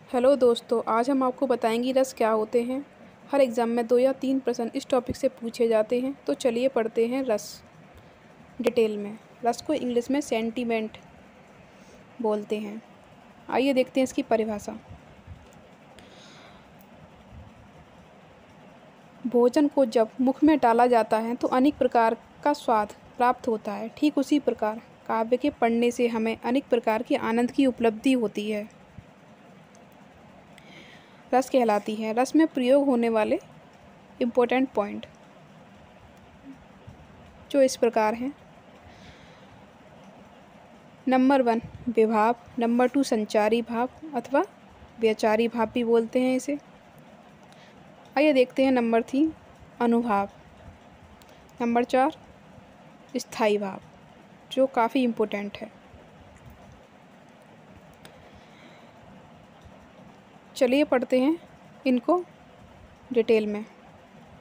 Hello दोस्तों, आज हम आपको बताएंगे रस क्या होते हैं। हर एग्ज़ाम में 2 या 3 प्रश्न इस टॉपिक से पूछे जाते हैं। तो चलिए पढ़ते हैं रस डिटेल में। रस को इंग्लिश में सेंटीमेंट बोलते हैं। आइए देखते हैं इसकी परिभाषा। भोजन को जब मुख में डाला जाता है तो अनेक प्रकार का स्वाद प्राप्त होता है। ठीक उसी प्रकार काव्य के पढ़ने से हमें अनेक प्रकार के आनंद की उपलब्धि होती है। रस कहलाती है। रस में प्रयोग होने वाले इम्पोर्टेंट पॉइंट जो इस प्रकार हैं। नंबर 1 विभाव, नंबर 2 संचारी भाव अथवा व्यचारी भाव भी बोलते हैं इसे। आइए देखते हैं नंबर 3 अनुभाव, नंबर 4 स्थायी भाव जो काफ़ी इम्पोर्टेंट है। चलिए पढ़ते हैं इनको डिटेल में।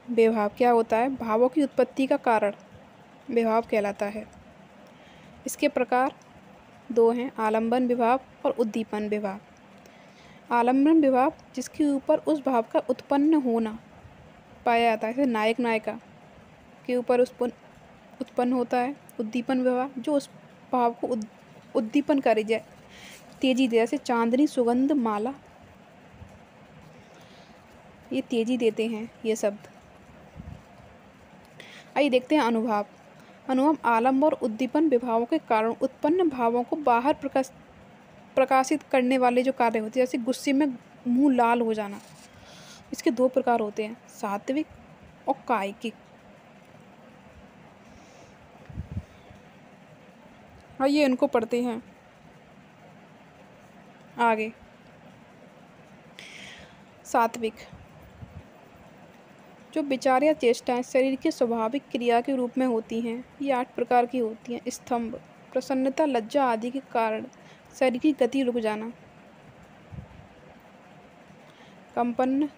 विभाव क्या होता है? भावों की उत्पत्ति का कारण विभाव कहलाता है। इसके प्रकार 2 हैं, आलंबन विभाव और उद्दीपन विभाव। आलंबन विभाव जिसके ऊपर उस भाव का उत्पन्न होना पाया जाता है, जैसे नायक नायिका के ऊपर उत्पन्न होता है। उद्दीपन विभाव जो उस भाव को उद्दीपन करे जाए, तेजी दे, जैसे चांदनी, सुगंध, माला, ये तेजी देते हैं ये शब्द। आइए देखते हैं अनुभाव। अनुभाव आलंब और उद्दीपन विभावों के कारण उत्पन्न भावों को बाहर प्रकाशित करने वाले जो कार्य होते हैं, जैसे गुस्से में मुंह लाल हो जाना। इसके 2 प्रकार होते हैं, सात्विक और कायिक। आइए इनको पढ़ते हैं आगे। सात्विक जो विचार या चेष्टाएं शरीर की स्वाभाविक क्रिया के रूप में होती हैं, ये 8 प्रकार की होती हैं। स्तंभ, प्रसन्नता, लज्जा आदि के कारण शरीर की गति रुक जाना। कंपन,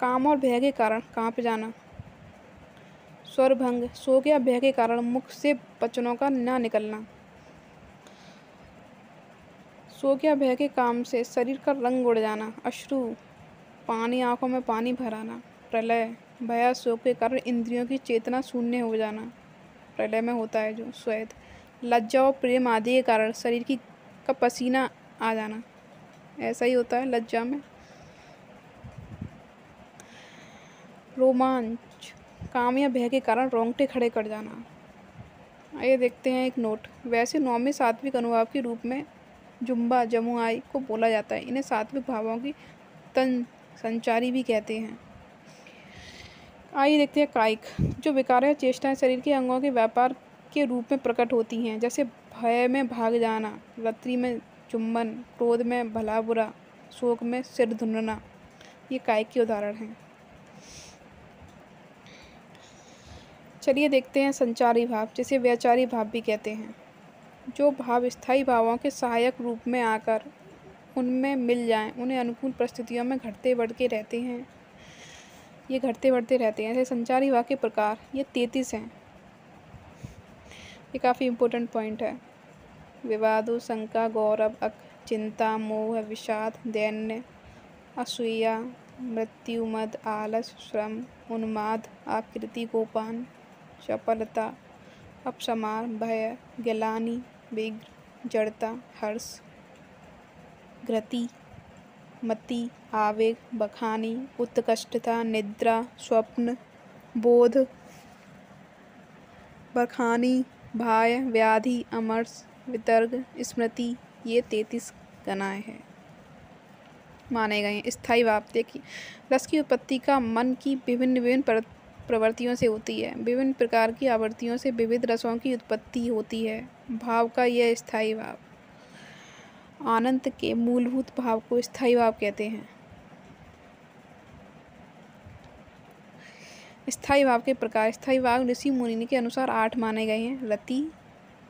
काम और भय के कारण कांप जाना। स्वरभंग, शोक या भय के कारण मुख से वचनों का ना निकलना। शोक या भय के काम से शरीर का रंग उड़ जाना। अश्रु, पानी, आंखों में पानी भर आना। प्रलय, भय शोक के कारण इंद्रियों की चेतना शून्य हो जाना, प्रलय में होता है जो स्वेद। लज्जा और प्रेम आदि के कारण शरीर का पसीना आ जाना, ऐसा ही होता है लज्जा में। रोमांच, काम या भय के कारण रोंगटे खड़े कर जाना। आइए देखते हैं एक नोट। वैसे 9वें सात्विक अनुभाव के रूप में जुम्बा, जमुआई को बोला जाता है। इन्हें सात्विक भावों की तन संचारी भी कहते हैं। आइए देखते हैं कायिक जो विकार या चेष्टाएं शरीर के अंगों के व्यापार के रूप में प्रकट होती हैं, जैसे भय में भाग जाना, रात्रि में चुंबन, क्रोध में भला बुरा, शोक में सिर धुनना। ये कायिक के उदाहरण हैं। चलिए देखते हैं संचारी भाव, जिसे व्यचारी भाव भी कहते हैं। जो भाव स्थायी भावों के सहायक रूप में आकर उनमें मिल जाएं, उन्हें अनुकूल परिस्थितियों में घटते बढ़ते रहते हैं। ये घटते बढ़ते रहते हैं। जैसे संचारी भाव के प्रकार ये 33 हैं। ये काफ़ी इम्पोर्टेंट पॉइंट है। विवादो, शंका, गौरव, चिंता, मोह, विषाद, दैन्य, असूया, मृत्यु, मद, आलस, श्रम, उन्माद, आकृति, गोपान, चपलता, अपसमार, भय, गिलानी, विघ्न, जड़ता, हर्ष, घृति, मति, आवेग, बखानी, उत्कष्टता, निद्रा, स्वप्न, बोध, बखानी, भय, व्याधि, अमर्ष, वितर्क, स्मृति, ये 33 गणाएं हैं माने गए हैं। स्थायी भाव देखिए, रस की उत्पत्ति का मन की विभिन्न प्रवृत्तियों से होती है। विभिन्न प्रकार की आवृत्तियों से विविध रसों की उत्पत्ति होती है। भाव का यह स्थायी भाव, आनंद के मूलभूत भाव को स्थायी भाव कहते हैं। स्थायी भाव के प्रकार, स्थायी भाव ऋषि मुनि के अनुसार 8 माने गए हैं। रति,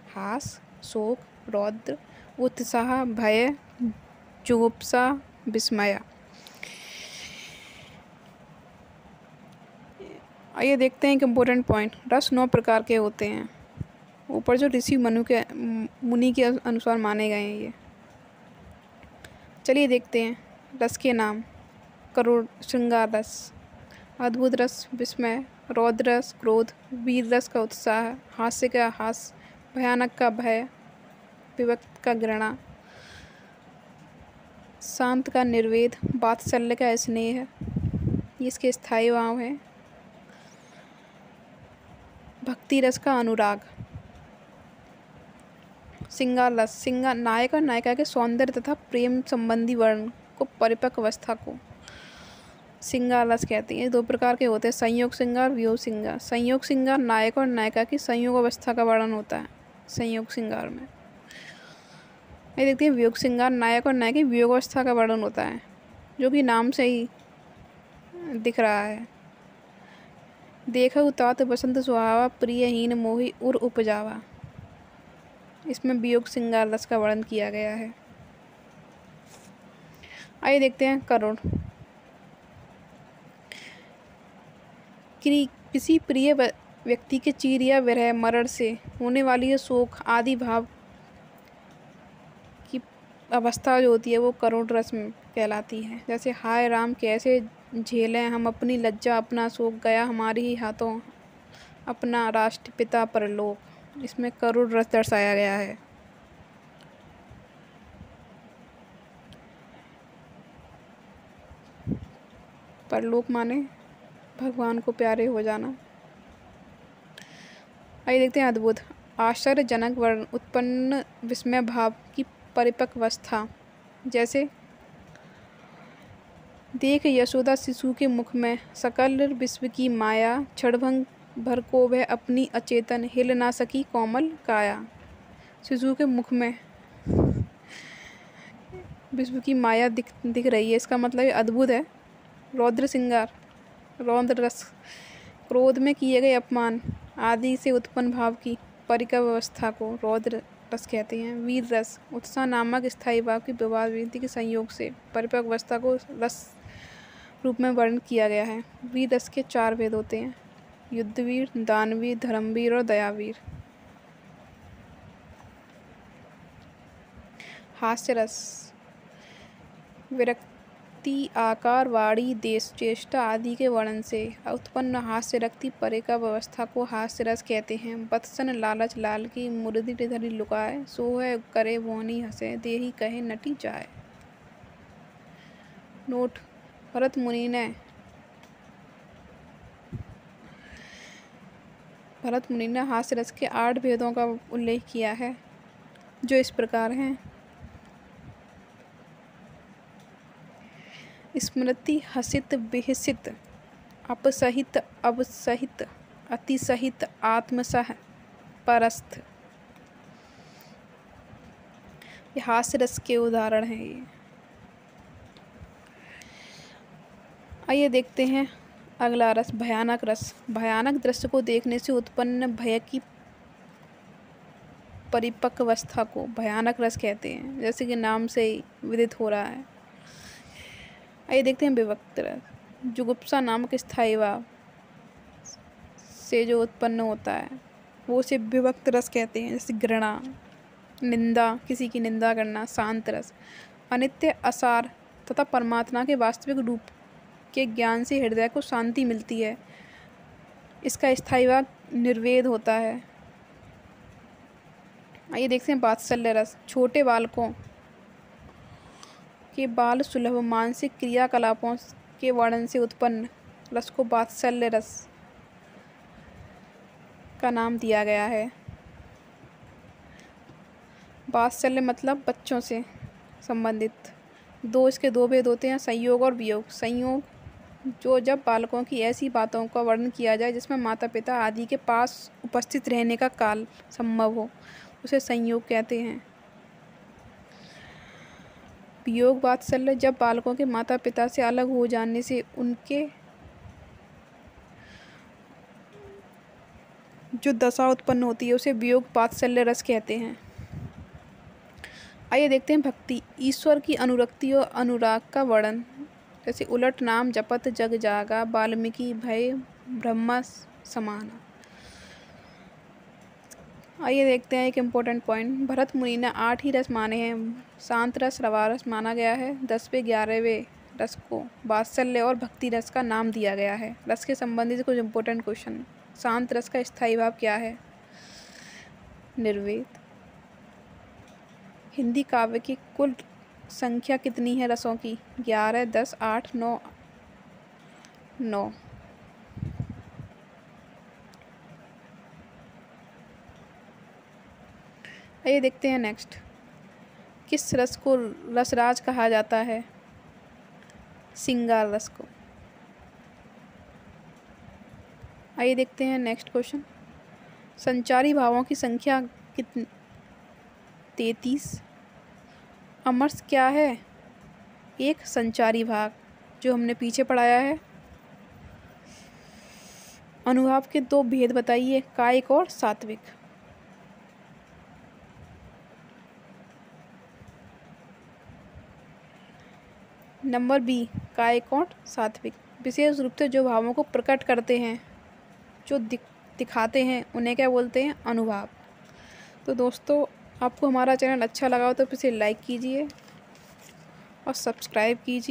हास, शोक, रौद्र, उत्साह, भय, जुगुप्सा, विस्मय। आइए देखते हैं एक इम्पोर्टेंट पॉइंट। रस 9 प्रकार के होते हैं, ऊपर जो ऋषि मुनि के अनुसार माने गए हैं ये। चलिए देखते हैं रस के नाम: करुण श्रृंगार रस, अद्भुत रस विस्मय, रौद्र रस क्रोध, वीर रस का उत्साह, हास्य का हास, भयानक का भय, विभक्त का घृणा, शांत का निर्वेद, वात्सल्य का स्नेह। ये इसके स्थायी भाव हैं। भक्ति रस का अनुराग। श्रृंगार रस, श्रृंगार नायक और नायिका के सौंदर्य तथा प्रेम संबंधी वर्णन को, परिपक्व अवस्था को श्रृंगार रस कहते हैं। दो प्रकार के होते हैं: संयोग श्रृंगार, वियोग श्रृंगार। संयोग श्रृंगार नायक और नायिका की संयोग अवस्था का वर्णन होता है संयोग श्रृंगार में। ये देखते हैं वियोग श्रृंगार, नायक और नायिका की वियोग अवस्था का वर्णन होता है, जो कि नाम से ही दिख रहा है। देखा तात बसंत सुहावा, प्रियहीन मोहि उर उपजावा। इसमें वियोग श्रृंगार रस का वर्णन किया गया है। आइए देखते हैं करुण। किसी प्रिय व्यक्ति के चीर या विरह, मरण से होने वाली शोक आदि भाव की अवस्था जो होती है वो करुण रस में कहलाती है। जैसे हाय राम कैसे झेलें हम अपनी लज्जा, अपना शोक गया हमारी ही हाथों, अपना राष्ट्रपिता परलोक। इसमें करुण रस दर्शाया गया है। परलोक माने भगवान को प्यारे हो जाना। आइए देखते हैं अद्भुत। आश्चर्यजनक वर्ण उत्पन्न विस्मय भाव की परिपक्व अवस्था। जैसे देख यशोदा शिशु के मुख में, सकल विश्व की माया, क्षणभंग भर को वह अपनी अचेतन, हिल ना सकी कोमल काया। शिशु के मुख में विश्व की माया दिख रही है, इसका मतलब ये अद्भुत है। रौद्र श्रृंगार, रौद्र रस, क्रोध में किए गए अपमान आदि से उत्पन्न भाव की परिपक्व अवस्था को रौद्र रस कहते हैं। वीर रस, उत्साह नामक स्थायी भाव की विवाद विनती के संयोग से परिपक्व अवस्था को रस रूप में वर्णन किया गया है। वीर रस के 4 भेद होते हैं: युद्धवीर, दानवीर, धर्मवीर और दयावीर। हास्य रस, विरक्ति, आकार, वाणी, देश, चेष्टा आदि के वर्णन से उत्पन्न हास्य रक्ति परिपक्व अवस्था को हास्य रस कहते हैं। बत्सन लालच लाल की मुरदी धरी लुकाए, सोह करे भोनी हंसे, देही कहे नटी जाए। नोट: भरत मुनि ने हास्य रस के 8 भेदों का उल्लेख किया है, जो इस प्रकार हैं: स्मृति, हसित, विहसित, अपसहित, अवसहित, अतिसहित, आत्मसह, परस्थ। ये हास्य रस के उदाहरण हैं। ये आइए देखते हैं अगला रस, भयानक रस। भयानक दृश्य को देखने से उत्पन्न भय की परिपक्व अवस्था को भयानक रस कहते हैं, जैसे कि नाम से ही विदित हो रहा है। आइए देखते हैं विभक्त रस। जुगुप्सा नामक स्थायी भाव से जो उत्पन्न होता है वो उसे विभक्त रस कहते हैं। जैसे घृणा, निंदा, किसी की निंदा करना। शांत रस, अनित्य, असार तथा परमात्मा के वास्तविक रूप के ज्ञान से हृदय को शांति मिलती है, इसका स्थायी भाव निर्वेद होता है। आइए देखते हैं वात्सल्य रस। छोटे बालकों के बाल सुलभ मानसिक क्रियाकलापों के वर्णन से उत्पन्न रस को वात्सल्य रस का नाम दिया गया है। वात्सल्य मतलब बच्चों से संबंधित। इसके 2 भेद होते हैं: संयोग और वियोग। संयोग जो जब बालकों की ऐसी बातों का वर्णन किया जाए जिसमें माता पिता आदि के पास उपस्थित रहने का काल संभव हो, उसे संयोग कहते हैं। वियोग वात्सल्य जब बालकों के माता पिता से अलग हो जाने से उनके जो दशा उत्पन्न होती है उसे वियोग वात्सल्य रस कहते हैं। आइए देखते हैं भक्ति। ईश्वर की अनुरक्ति और अनुराग का वर्णन। जैसे उलट नाम जपत जग जागा, वाल्मीकि भय ब्रह्मा समाना। आइए देखते हैं एक इम्पोर्टेंट पॉइंट। भरत मुनि ने 8 ही रस माने हैं। शांत रस, रवा रस माना गया है। 10वें 11वें रस को वात्सल्य और भक्ति रस का नाम दिया गया है। रस के संबंधित कुछ इम्पोर्टेंट क्वेश्चन। शांत रस का स्थायी भाव क्या है? निर्वेद। हिंदी काव्य की कुल संख्या कितनी है रसों की? 11, 10, 8, 9, 9। आइए देखते हैं नेक्स्ट। किस रस को रसराज कहा जाता है? श्रृंगार रस को। आइए देखते हैं नेक्स्ट क्वेश्चन। संचारी भावों की संख्या कितनी? 33। अमरस क्या है? एक संचारी भाग, जो हमने पीछे पढ़ाया है। अनुभाव के 2 भेद बताइए, कायिक और सात्विक। नंबर बी, कायिक और सात्विक। विशेष रूप से जो भावों को प्रकट करते हैं, जो दिखाते हैं, उन्हें क्या बोलते हैं? अनुभाव। तो दोस्तों, आपको हमारा चैनल अच्छा लगा हो तो इसे लाइक कीजिए और सब्सक्राइब कीजिए।